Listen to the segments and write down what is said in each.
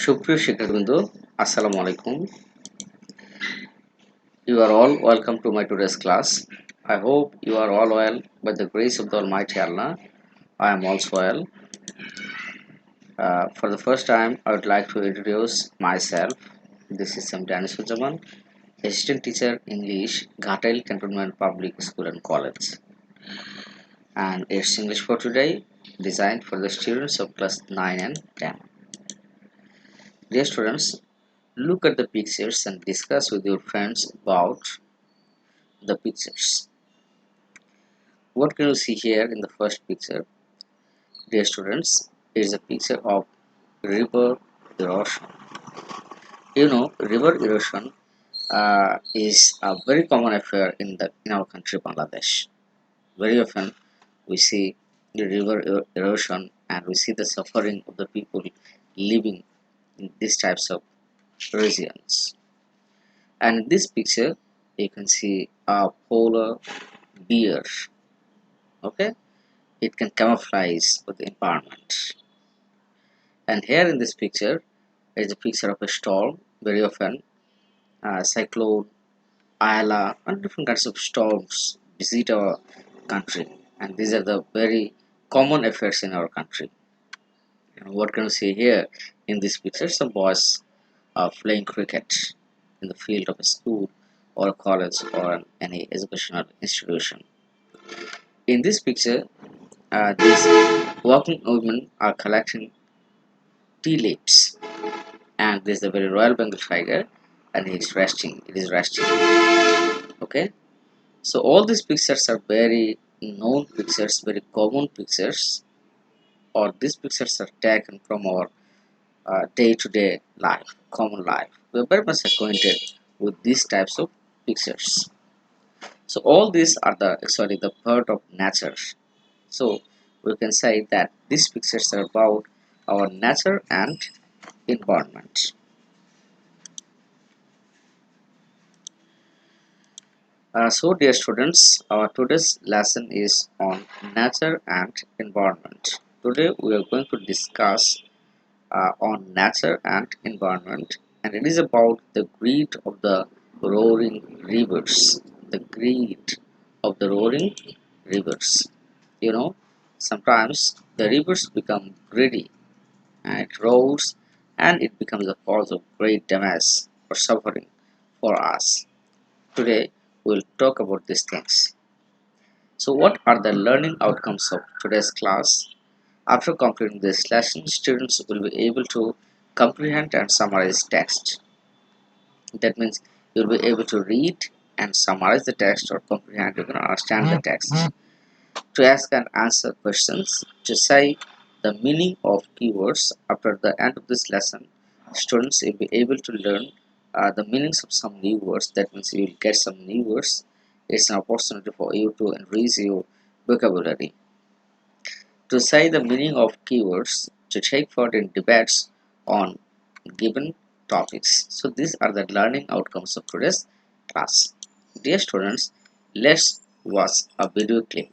সুপ্রিয় শিক্ষাবৃন্দ, আসসালামু আলাইকুম। You are all welcome to my today's class. I hope you are all well by the grace of the Almighty Allah. I am also well. For the first time, I would like to introduce myself. This is Samdani Sujaman, Assistant Teacher English, Ghatal Cantonment Public School and College. And it's English for today, designed for the students of class 9 and 10. Dear students, look at the pictures and discuss with your friends about the pictures. What can you see here in the first picture? Dear students, it is a picture of river erosion. You know, river erosion is a very common affair in our country, Bangladesh. Very often, we see the river erosion and we see the suffering of the people living in these types of regions. And in this picture, you can see a polar bear. Okay, it can camouflage with the environment. And here in this picture is a picture of a storm. Very often, cyclone, Ayala, and different kinds of storms visit our country, and these are the very common affairs in our country. And what can you see here in this picture? Some boys are playing cricket in the field of a school or a college or any educational institution. In this picture, these working women are collecting tea leaves, and this is a very royal Bengal tiger, and it is resting. Okay, so all these pictures are very known pictures, very common pictures, or these pictures are taken from our day-to-day life, common life. We are very much acquainted with these types of pictures. So all these are the actually the part of nature. So we can say that these pictures are about our nature and environment. So dear students, our today's lesson is on nature and environment. Today we are going to discuss on nature and environment, and it is about the greed of the roaring rivers. The greed of the roaring rivers. You know, sometimes the rivers become greedy and it roars and it becomes a cause of great damage or suffering for us. Today we'll talk about these things. So what are the learning outcomes of today's class? After completing this lesson, students will be able to comprehend and summarize text. That means you'll be able to read and summarize the text or comprehend, you can understand the text. To ask and answer questions, to say the meaning of keywords. After the end of this lesson, students will be able to learn the meanings of some new words. That means you will get some new words. It's an opportunity for you to enrich your vocabulary. To say the meaning of keywords, to take part in debates on given topics. So these are the learning outcomes of today's class. Dear students, let's watch a video clip.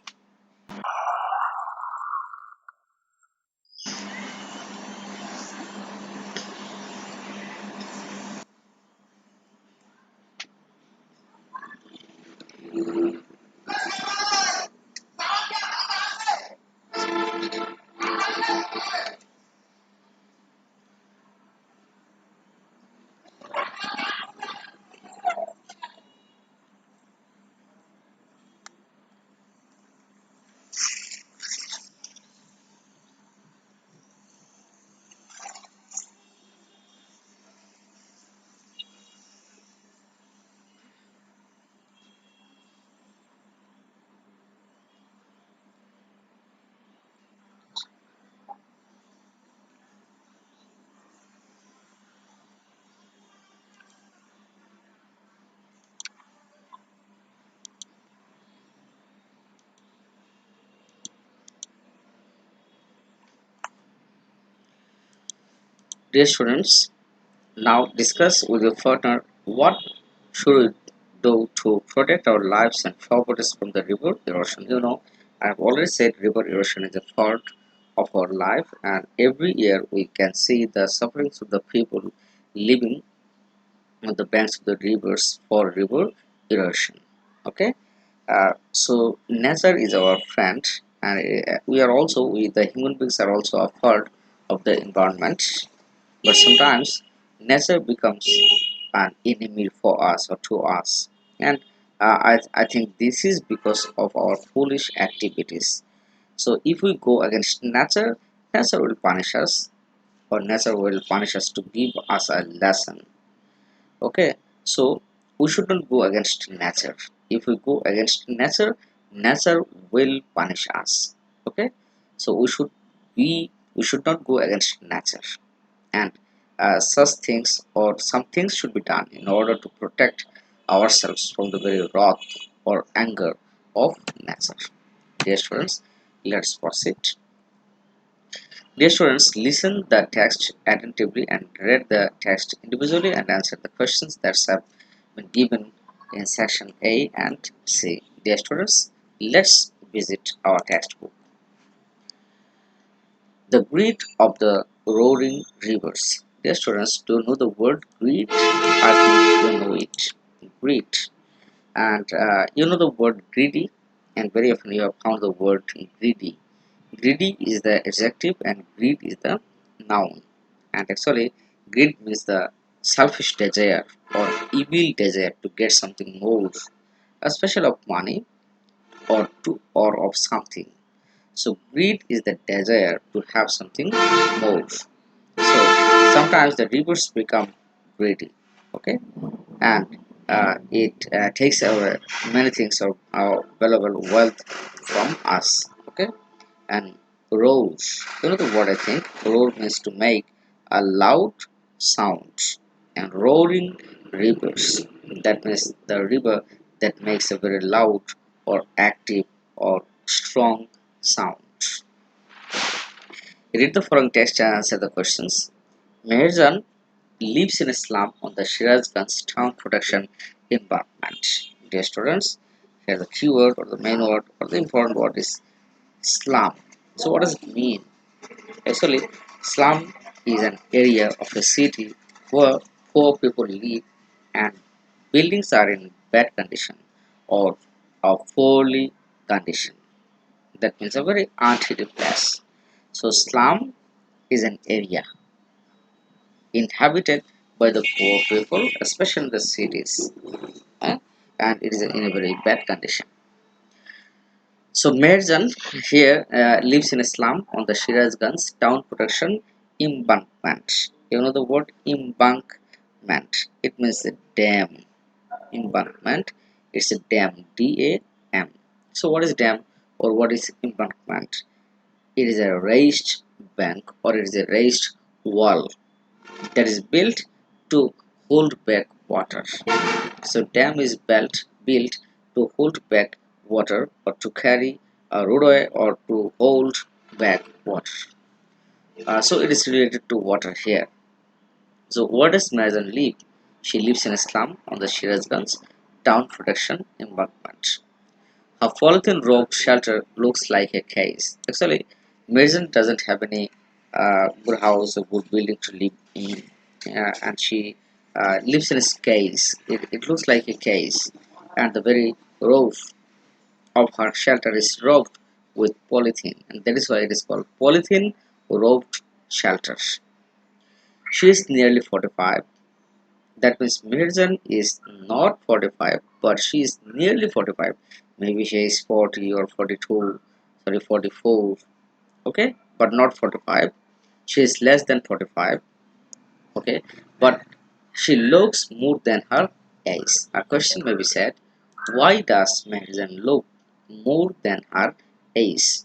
Dear students, now discuss with your partner what should we do to protect our lives and properties from the river erosion. You know, I have already said river erosion is a part of our life, and every year we can see the sufferings of the people living on the banks of the rivers for river erosion. Okay, so nature is our friend, and we are also we the human beings are also a part of the environment. But sometimes nature becomes an enemy for us or to us, and I think this is because of our foolish activities. So if we go against nature, nature will punish us, or nature will punish us to give us a lesson. Okay, so we shouldn't go against nature. If we go against nature, nature will punish us. Okay, so we should not go against nature, and such things or some things should be done in order to protect ourselves from the very wrath or anger of nature. Dear students, let's proceed. Dear students, listen the text attentively and read the text individually and answer the questions that have been given in section A and C. Dear students, let's visit our textbook. The greed of the roaring rivers. Dear students, do you know the word greed? I think you know it. Greed. And you know the word greedy, and very often you have found the word greedy. Greedy is the adjective and greed is the noun. And actually, greed means the selfish desire or evil desire to get something more, especially of money or of something. So greed is the desire to have something more. So sometimes the rivers become greedy. Okay, and it takes our many things of our valuable wealth from us. Okay, and roars. You know the word I think? Roar means to make a loud sound. And roaring rivers. That means the river that makes a very loud or active or strong sound. Read the following text and answer the questions. Meherzan lives in a slum on the Shirazganj town production embankment. Dear students, here the keyword or the main word or the important word is slum. So what does it mean? Actually, slum is an area of a city where poor people live and buildings are in bad condition or of poorly condition. That means a very unhealthy place. So slum is an area inhabited by the poor people, especially in the cities, eh, and it is in a very bad condition. So Merjan here lives in a slum on the Shirazganj town production embankment. You know the word embankment. It means a dam. Embankment. It's a dam. D-A-M. So what is dam or what is embankment? It is a raised bank or it is a raised wall that is built to hold back water. So dam is built to hold back water or to carry a roadway or to hold back water. So it is related to water here. So where does Marizan live? She lives in a slum on the Shirazganj town protection embankment. Her polythene rope shelter looks like a case. Actually, Marizan doesn't have any good house or good building to live in, and she lives in a case. It looks like a case, and the very roof of her shelter is roped with polythene, and that is why it is called polythene roped shelter. She is nearly 45. That means Mirjan is not 45, but she is nearly 45. Maybe she is 40 or 42, sorry, 44. Okay, but not 45. She is less than 45. Okay, but she looks more than her age. A question may be said, why does Mirjan look more than her age?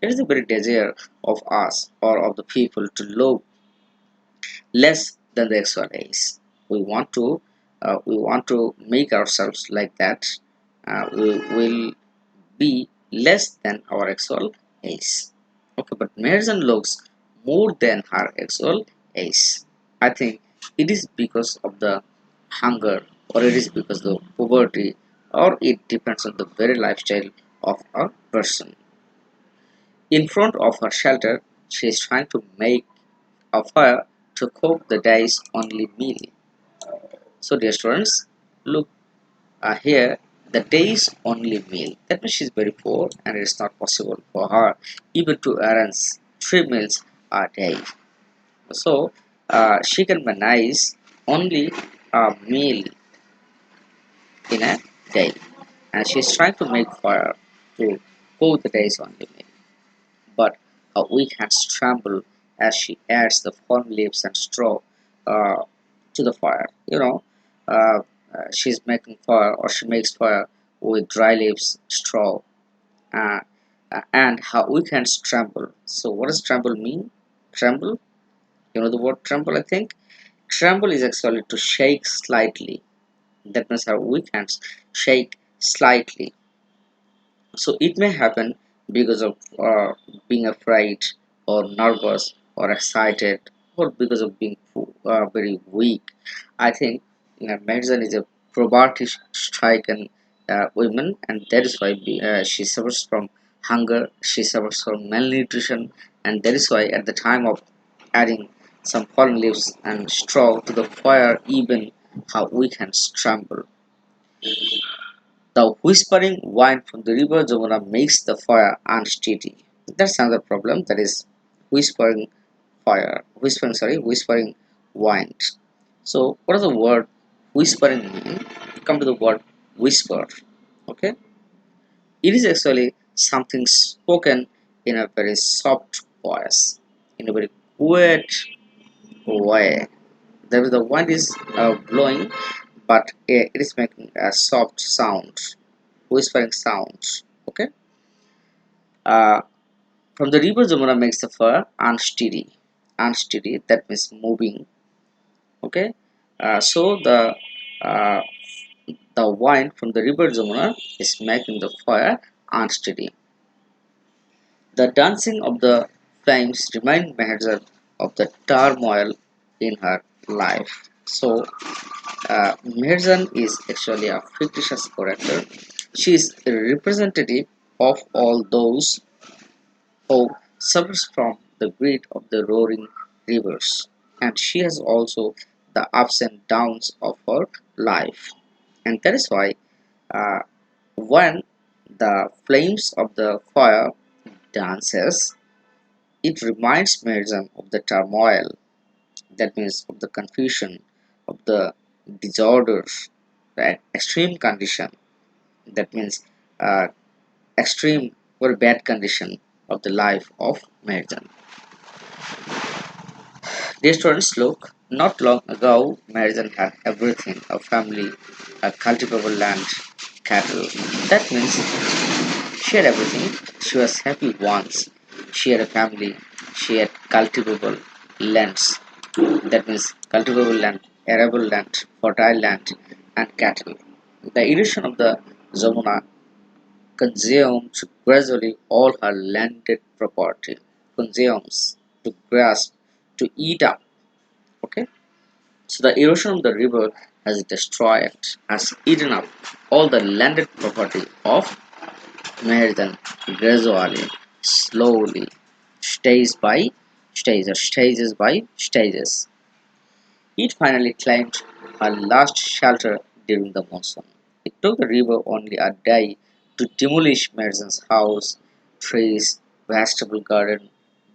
It is a very desire of us or of the people to look less than the actual age. We want to make ourselves like that. We will be less than our actual age. Okay, but Marizan looks more than her actual age. I think it is because of the hunger, or it is because of the poverty, or it depends on the very lifestyle of a person. In front of her shelter, she is trying to make a fire to cook the day's only meal. So, dear students, look here, the day's only meal. That means she's very poor and it is not possible for her even to arrange 3 meals a day. So, she can manage only a meal in a day, and she's trying to make fire to cook the day's only meal. But her weak hands tremble as she adds the fallen leaves and straw uh, to the fire. Uh, she's making fire, or she makes fire with dry leaves, straw, uh, and her weak hands tremble. So, what does tremble mean? Tremble? You know the word tremble, I think? Tremble is actually to shake slightly. That means her weak hands shake slightly. So it may happen because of being afraid or nervous or excited, or because of being very weak. I think medicine is a poverty stricken woman, and that is why she suffers from hunger, she suffers from malnutrition, and that is why at the time of adding some fallen leaves and straw to the fire, even her weak hands tremble. The whispering wind from the river Jamuna makes the fire unsteady. That's another problem. That is whispering whispering wind. So, what does the word whispering mean? Come to the word whisper. Okay, it is actually something spoken in a very soft voice, in a very quiet way. The wind is blowing, but it is making a soft sound, whispering sounds. Okay. Uh, from the river, Jamuna makes the fur unsteady. Unsteady, that means moving. Okay. So uh, the wind from the river Jamuna is making the fire unsteady. The dancing of the flames remind Meherza of the turmoil in her life. So Meherzan is actually a fictitious character. She is a representative of all those who suffers from the greed of the roaring rivers, and she has also the ups and downs of her life. And that is why uh, when the flames of the fire dances, it reminds Meherzan of the turmoil, that means of the confusion, of the disorders, the extreme condition, that means uh, extreme or bad condition of the life of Meherjan. Dear students, look, not long ago, Meherjan had everything, a family, a cultivable land, cattle. That means she had everything. She was happy once. She had a family. She had cultivable lands. That means cultivable land, arable land, fertile land, and cattle. The erosion of the Zamuna consumes gradually all her landed property. Consumes to grasp, to eat up. Okay, so the erosion of the river has destroyed, has eaten up all the landed property of Meherdan gradually, slowly, stage by stage, or stages by stages. It finally claimed her last shelter during the monsoon. It took the river only a day to demolish Meherdan's house, trees, vegetable garden,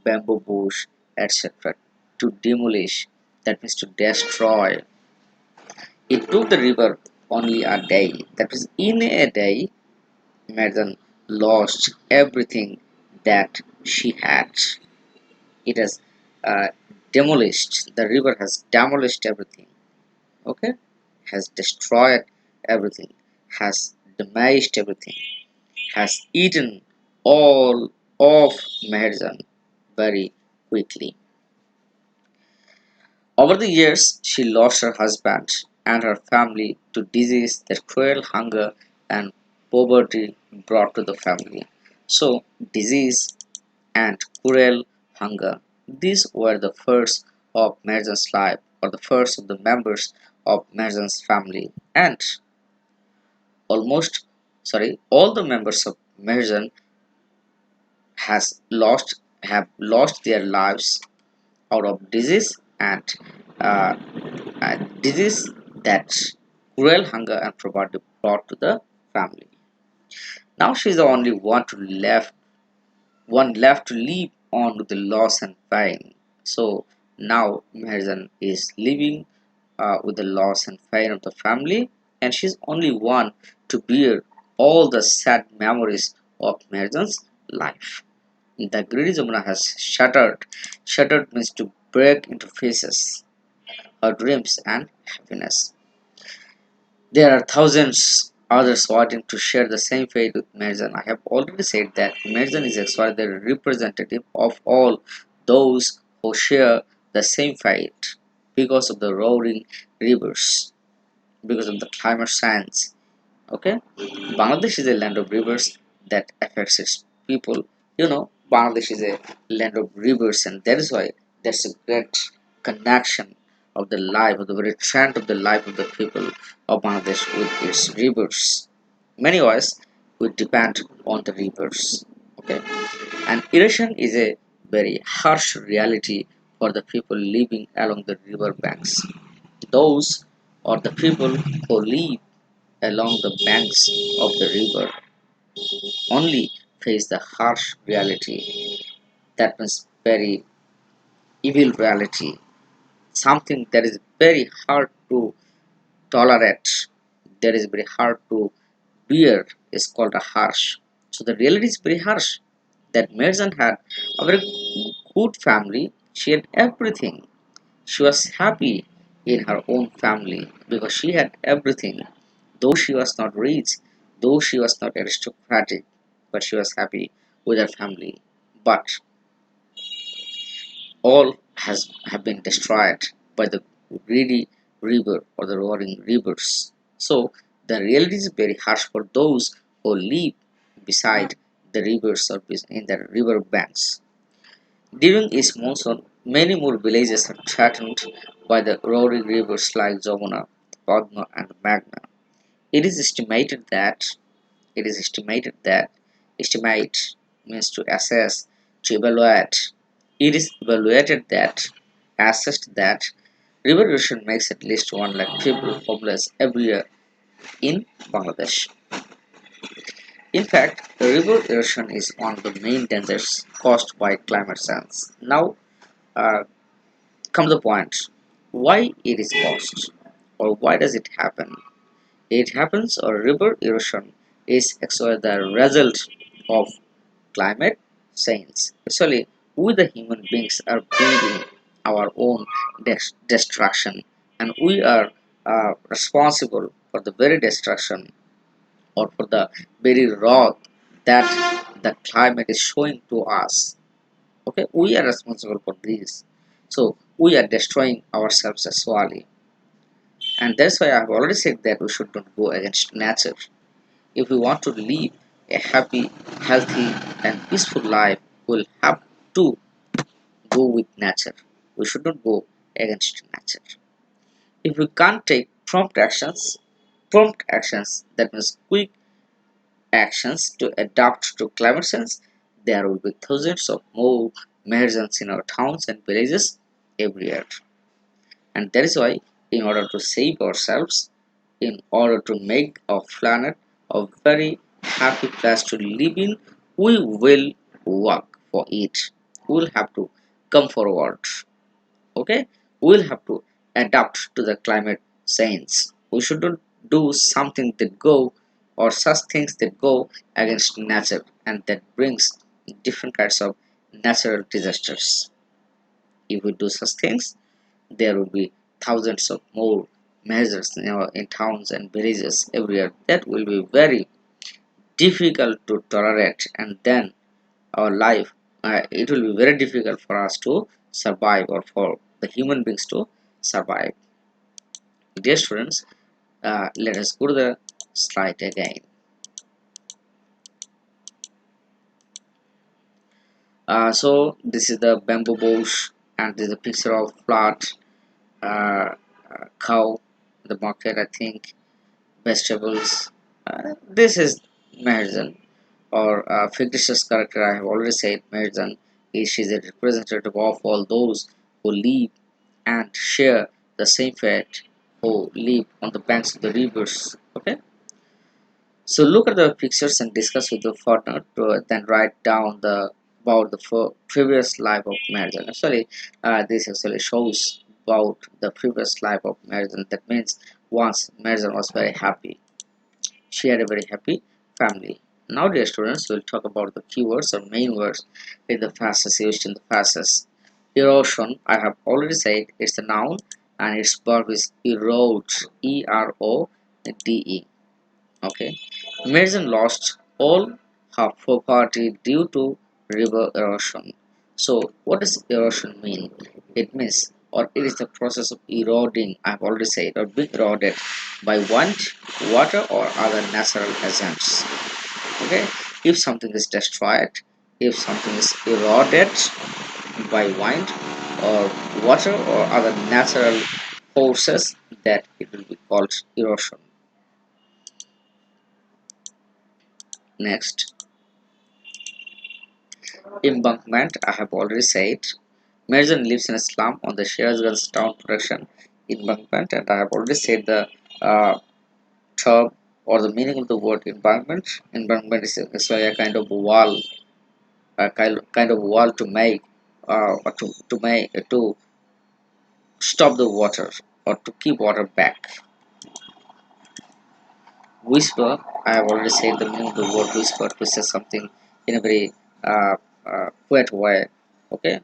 bamboo bush, etc. To demolish, that means to destroy. It took the river only a day. That is, in a day, Meherdan lost everything that she had. It has uh, demolished. The river has demolished everything. Okay, has destroyed everything, has damaged everything, has eaten all of Meherjan very quickly. Over the years, she lost her husband and her family to disease that cruel hunger and poverty brought to the family. So, disease and cruel hunger, these were the first of Meherjan's life, or the first of the members of Meherjan's family, and almost all the members of Meherjan has lost have lost their lives out of disease uh, and disease that cruel hunger and poverty brought to the family. Now she's the only one left to live on with the loss and pain. So now Meherjan is living with the loss and pain of the family, and she's only one to bear all the sad memories of Meherjan's life. The greedy Jamuna has shattered. Shattered means to break into pieces her dreams and happiness. There are thousands others wanting to share the same fate with Merzan. I have already said that Merzan is actually the representative of all those who share the same fate because of the roaring rivers, because of the climate science. Okay, Bangladesh is a land of rivers that affects its people. Bangladesh is a land of rivers, and that is why there's a great connection of the life, of the very trend of the life of the people of Bangladesh with its rivers. Many ways we depend on the rivers. Okay, and erosion is a very harsh reality for the people living along the river banks. Those are the people who live along the banks of the river only face the harsh reality. That means very evil reality, something that is very hard to tolerate, that is very hard to bear, is called a harsh. So the reality is very harsh. That Merzan had a very good family. She had everything. She was happy in her own family because she had everything. Though she was not rich, though she was not aristocratic, but she was happy with her family. But all has have been destroyed by the greedy river or the roaring rivers. So the reality is very harsh for those who live beside the rivers or in the river banks. During its monsoon, many more villages are threatened by the roaring rivers like Jamuna, Padma, and Magna. It is estimated that it is estimated that estimate means to assess, to evaluate. It is evaluated that assessed that river erosion makes at least 1 lakh people homeless every year in Bangladesh. In fact, river erosion is one of the main dangers caused by climate change. Now, uh, come the point: why it is caused, or why does it happen? It happens, or river erosion is actually the result of climate change. Actually, we the human beings are bringing our own destruction, and we are responsible for the very destruction or for the very wrath that the climate is showing to us. Okay, we are responsible for this. So we are destroying ourselves as well. And that's why I have already said that we should not go against nature. If we want to live a happy, healthy, and peaceful life, we'll have to go with nature. We should not go against nature. If we can't take prompt actions, that means quick actions to adapt to climate change, there will be thousands of more Meherjans in our towns and villages every year. And that is why, in order to save ourselves, in order to make our planet a very happy place to live in, we will work for it. We will have to come forward. Okay, we will have to adapt to the climate change. We should not do something that go or such things that go against nature and that brings different kinds of natural disasters. If we do such things, there will be thousands of more measures in towns and villages everywhere. That will be very difficult to tolerate, and then our life, it will be very difficult for us to survive or for the human beings to survive. Dear students, let us go to the slide again. So this is the bamboo bush, and this is a picture of flat uh, cow in the market, I think, vegetables. This is Meherjan. or fictitious character. I have already said Merzan is she's a representative of all those who live and share the same fate, who live on the banks of the rivers. Okay, so look at the pictures and discuss with the partner to then write down the about the previous life of Merzan. Actually, this actually shows about the previous life of Merzan. That means once Merzan was very happy, she had a very happy family. Now, dear students, we'll talk about the keywords or main words in the phrases used in the phrases. Erosion, I have already said, it's a noun and its verb is erode, E-R-O-D-E. Okay, Mason lost all her property due to river erosion. So, what does erosion mean? It means, or it is the process of eroding, I've already said, or being eroded by wind, water, or other natural agents. Okay, if something is destroyed, if something is eroded by wind or water or other natural forces, that it will be called erosion. Next, embankment, I have already said. Merjan lives in a slum on the Shiraz town production embankment, and I have already said the term or the meaning of the word embankment. Embankment is a kind of wall, a kind of wall to make, or to stop the water or to keep water back. Whisper, I have already said the meaning of the word whisper, to say something in a very quiet way. Okay,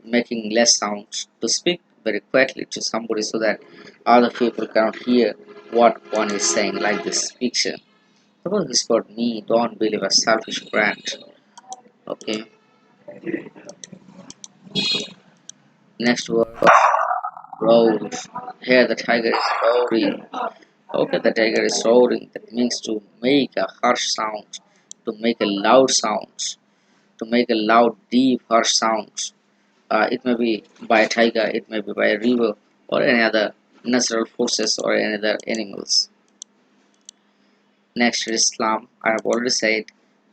making less sounds, to speak very quietly to somebody so that other people cannot hear what one is saying, like this picture. Suppose whispered me, don't believe a selfish brand. Okay, next word, roar. Here the tiger is roaring. Okay, the tiger is roaring. That means to make a harsh sound, to make a loud sound, to make a loud, deep, harsh sound. It may be by a tiger, it may be by a river, or any other natural forces or any other animals. Next is slum. I have already said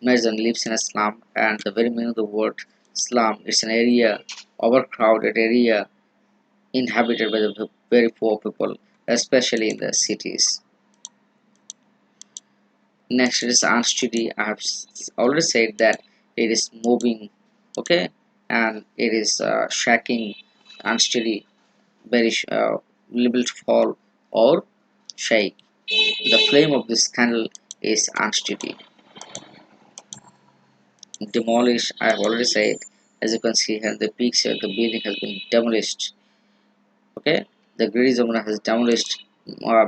Mason lives in a slum, and the very meaning of the word slum is an area, overcrowded area inhabited by the very poor people, especially in the cities. Next is unsteady. I have already said that it is moving, okay, and it is shaking, unsteady, very liable to fall or shake. The flame of this candle is unsteady. Demolish, I have already said, as you can see here in the picture, the building has been demolished. Okay, the greedy Zamuna has demolished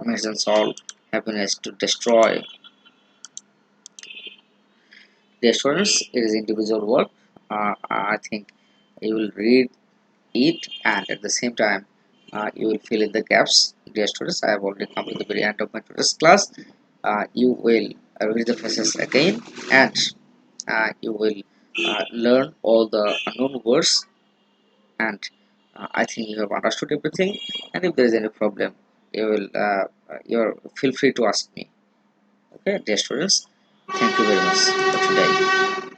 Mason's all happiness to destroy. Dear students, it is individual work. I think you will read it and at the same time you will fill in the gaps. Dear students, I have already come to the very end of my today's class. You will read the phrases again and you will learn all the unknown words, and I think you have understood everything, and if there is any problem you will feel free to ask me. Okay, dear students, thank you very much for today.